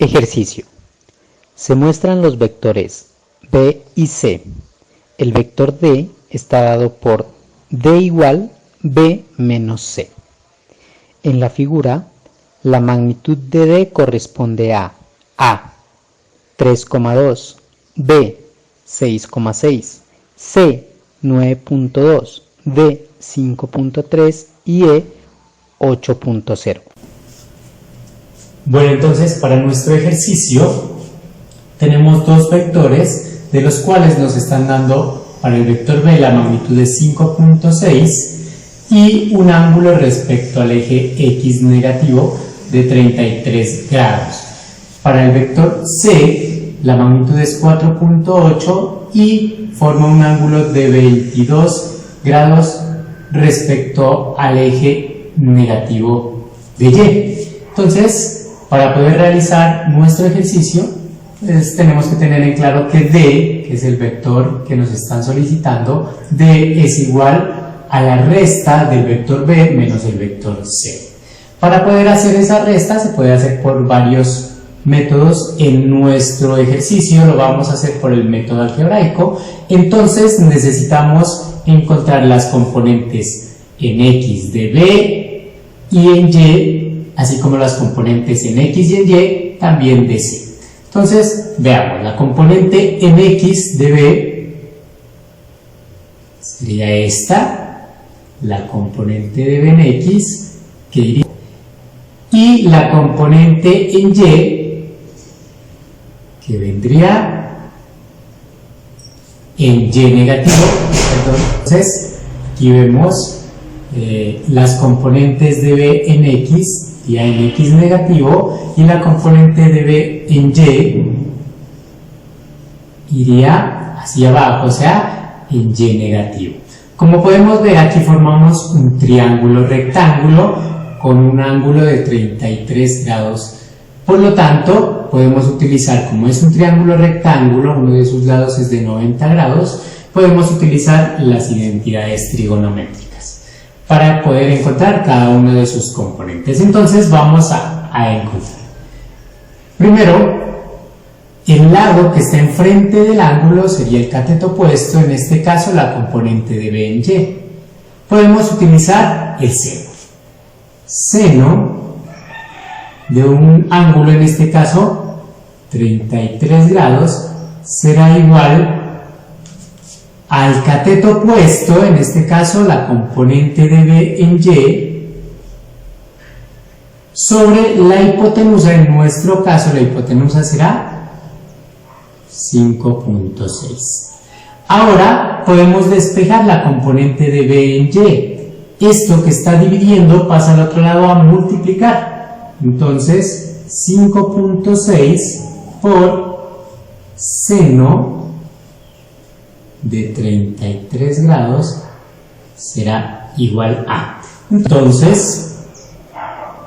Ejercicio. Se muestran los vectores B y C. El vector D está dado por D igual B menos C. En la figura, la magnitud de D corresponde a 3,2, B 6,6, C 9,2, D 5,3 y E 8,0. Bueno, entonces para nuestro ejercicio tenemos dos vectores de los cuales nos están dando para el vector B la magnitud de 5,6 y un ángulo respecto al eje X negativo de 33 grados. Para el vector C la magnitud es 4,8 y forma un ángulo de 22 grados respecto al eje negativo de Y. Entonces, para poder realizar nuestro ejercicio, tenemos que tener en claro que D, que es el vector que nos están solicitando, D es igual a la resta del vector B menos el vector C. Para poder hacer esa resta se puede hacer por varios métodos. En nuestro ejercicio lo vamos a hacer por el método algebraico. Entonces necesitamos encontrar las componentes en X de B y en Y, así como las componentes en X y en Y también de C. Entonces, veamos, la componente en X de B sería esta, la componente de B en X, que iría, y la componente en Y, que vendría en Y negativo. Entonces, aquí vemos las componentes de B en X, ya en X negativo, y la componente de B en Y iría hacia abajo, o sea, en Y negativo. Como podemos ver, aquí formamos un triángulo rectángulo con un ángulo de 33 grados. Por lo tanto, podemos utilizar, como es un triángulo rectángulo, uno de sus lados es de 90 grados, podemos utilizar las identidades trigonométricas para poder encontrar cada uno de sus componentes. Entonces vamos a encontrar. Primero, el lado que está enfrente del ángulo sería el cateto opuesto, en este caso la componente de B en Y. Podemos utilizar el seno. Seno de un ángulo, en este caso 33 grados, será igual al cateto opuesto, en este caso la componente de B en Y, sobre la hipotenusa. En nuestro caso la hipotenusa será 5,6. Ahora podemos despejar la componente de B en Y. Esto que está dividiendo pasa al otro lado a multiplicar. Entonces 5,6 por seno de 33 grados será igual a. Entonces,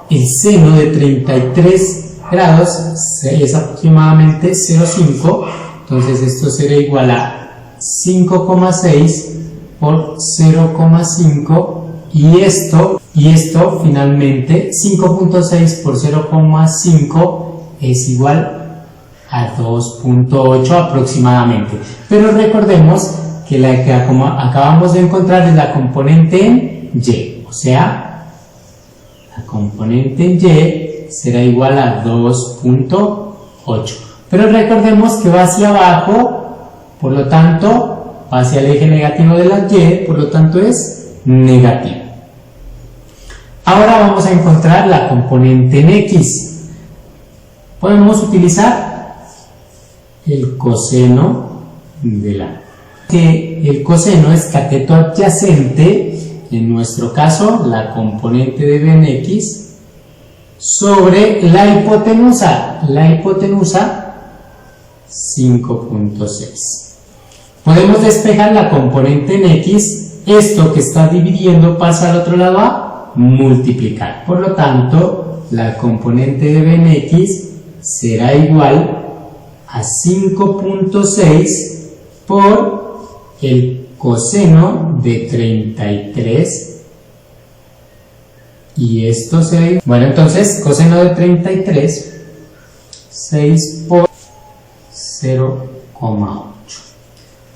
el seno de 33 grados es aproximadamente 0,5. Entonces, esto será igual a 5,6 por 0,5. Y esto finalmente, 5,6 por 0,5 es igual a 2,8 aproximadamente. Pero recordemos que la que acabamos de encontrar es la componente en Y, o sea, la componente en Y será igual a 2,8. Pero recordemos que va hacia abajo, por lo tanto, va hacia el eje negativo de la Y, por lo tanto es negativo. Ahora vamos a encontrar la componente en X. Podemos utilizar el coseno de la. Que el coseno es cateto adyacente, en nuestro caso la componente de B en X, sobre la hipotenusa 5,6. Podemos despejar la componente en X, esto que está dividiendo pasa al otro lado a multiplicar. Por lo tanto, la componente de B en X será igual a 5,6 por el coseno de 33, y esto será, bueno, entonces coseno de 33 6 por 0,8.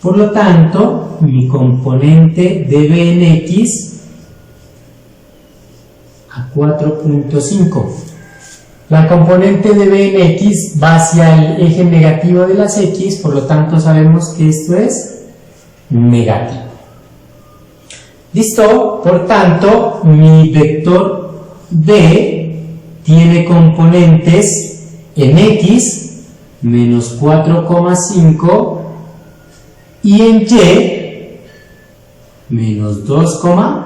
Por lo tanto, mi componente de b en x a 4.5. La componente de b en x va hacia el eje negativo de las x, por lo tanto sabemos que esto es negativo. ¿Listo? Por tanto, mi vector b tiene componentes en x menos 4,5 y en y menos 2,8.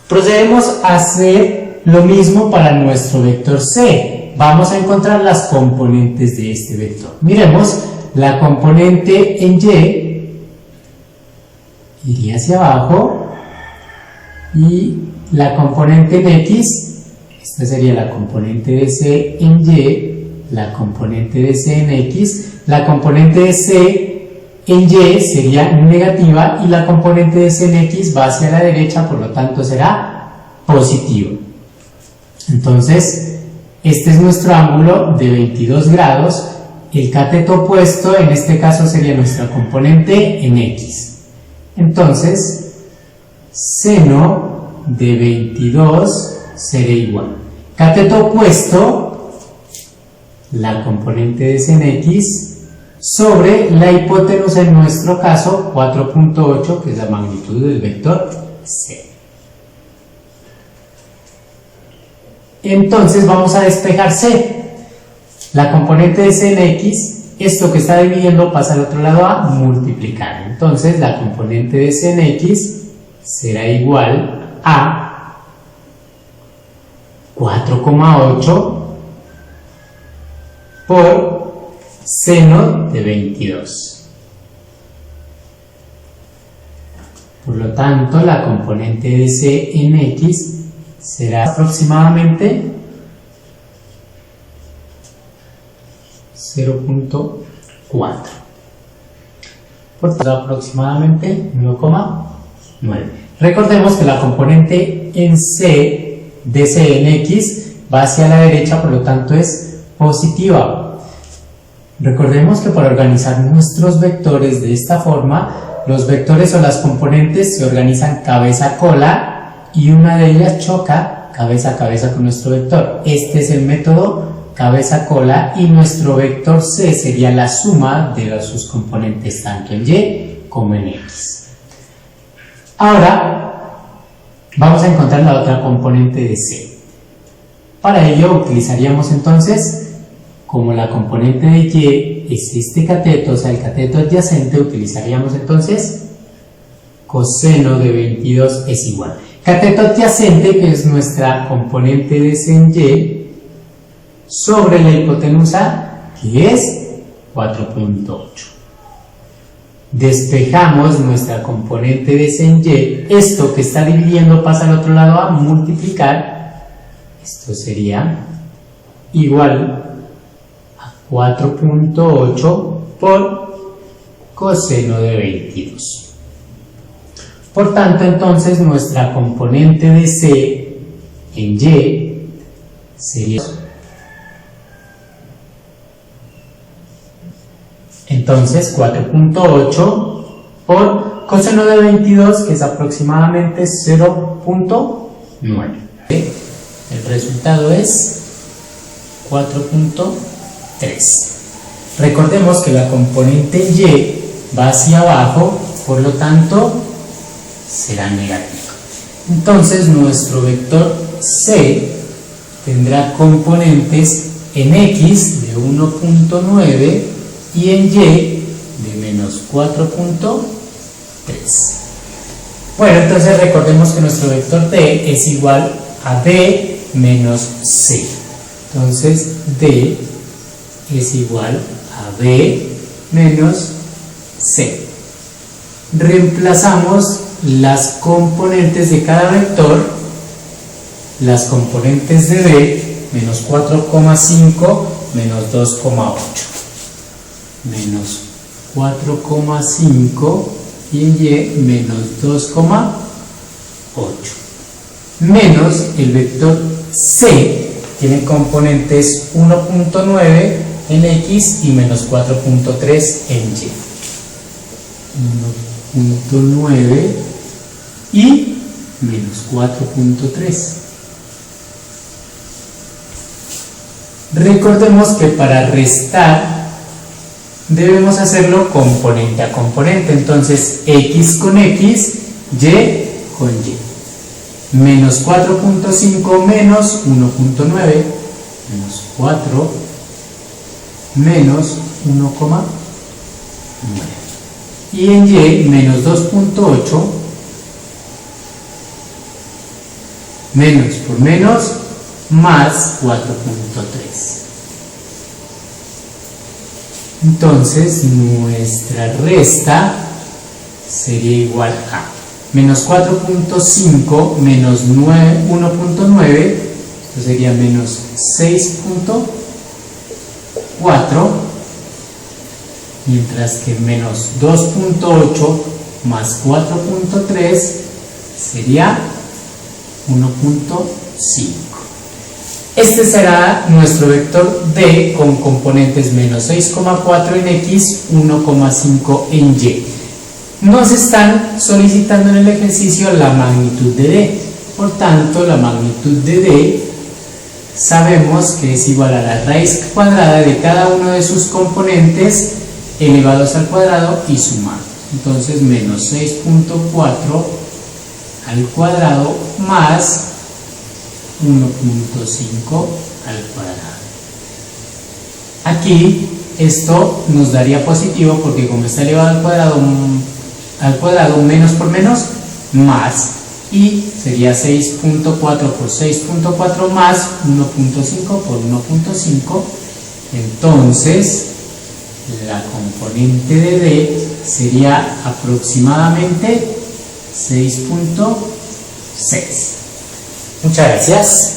Procedemos a hacer lo mismo para nuestro vector c. Vamos a encontrar las componentes de este vector. Miremos, la componente en y iría hacia abajo y la componente en x, esta sería la componente de c en y, la componente de c en x, la componente de c en y sería negativa y la componente de c en x va hacia la derecha, por lo tanto será positivo. Entonces, este es nuestro ángulo de 22 grados. El cateto opuesto en este caso sería nuestra componente en x. Entonces, seno de 22 será igual. Cateto opuesto, la componente de c en x, sobre la hipotenusa, en nuestro caso 4.8, que es la magnitud del vector c. Entonces vamos a despejar c. La componente de c en x, esto que está dividiendo pasa al otro lado a multiplicar. Entonces la componente de c en x será igual a 4,8 por seno de 22. Por lo tanto, la componente de c en x será aproximadamente 0.4. Por tanto, aproximadamente 1,9. Recordemos que la componente en c de c en x va hacia la derecha, por lo tanto es positiva. Recordemos que para organizar nuestros vectores de esta forma, los vectores o las componentes se organizan cabeza-cola y una de ellas choca cabeza a cabeza con nuestro vector. Este es el método cabeza-cola y nuestro vector c sería la suma de sus componentes tanto en y como en x. Ahora vamos a encontrar la otra componente de c. Para ello utilizaríamos entonces, como la componente de y es este cateto, o sea el cateto adyacente, utilizaríamos entonces coseno de 22 es igual. Cateto adyacente, que es nuestra componente de c en y, sobre la hipotenusa, que es 4.8. Despejamos nuestra componente de c en y, esto que está dividiendo pasa al otro lado a multiplicar, esto sería igual a 4.8 por coseno de 22. Por tanto, entonces nuestra componente de c en y sería, entonces 4.8 por coseno de 22, que es aproximadamente 0.9. El resultado es 4.3. Recordemos que la componente y va hacia abajo, por lo tanto será negativo. Entonces nuestro vector c tendrá componentes en x de 1.9 y en y de menos 4.3. Bueno, entonces recordemos que nuestro vector d es igual a d menos c. Entonces d es igual a b menos c. Reemplazamos las componentes de cada vector. Las componentes de b, menos 4,5 menos 2,8. Menos 4,5 y en y menos 2,8. Menos el vector c, tiene componentes 1.9 en X y menos 4.3 en Y. 1.9 y menos 4.3. Recordemos que para restar debemos hacerlo componente a componente, entonces X con X, Y con Y. Menos 4.5 menos 1.9, menos 4 menos 1,9. Y en Y, menos 2.8, menos por menos, más 4.3. Entonces, nuestra resta sería igual a menos 4.5 menos 1.9, esto sería menos 6.4, mientras que menos 2.8 más 4.3 sería 1.5. Este será nuestro vector D con componentes menos 6,4 en X, 1,5 en Y. Nos están solicitando en el ejercicio la magnitud de D. Por tanto, la magnitud de D sabemos que es igual a la raíz cuadrada de cada uno de sus componentes elevados al cuadrado y sumado. Entonces, menos 6.4 al cuadrado más 1.5 al cuadrado. Aquí esto nos daría positivo porque como está elevado al cuadrado menos por menos más, y sería 6.4 por 6.4 más 1.5 por 1.5. Entonces la componente de D sería aproximadamente 6.6. Muchas gracias.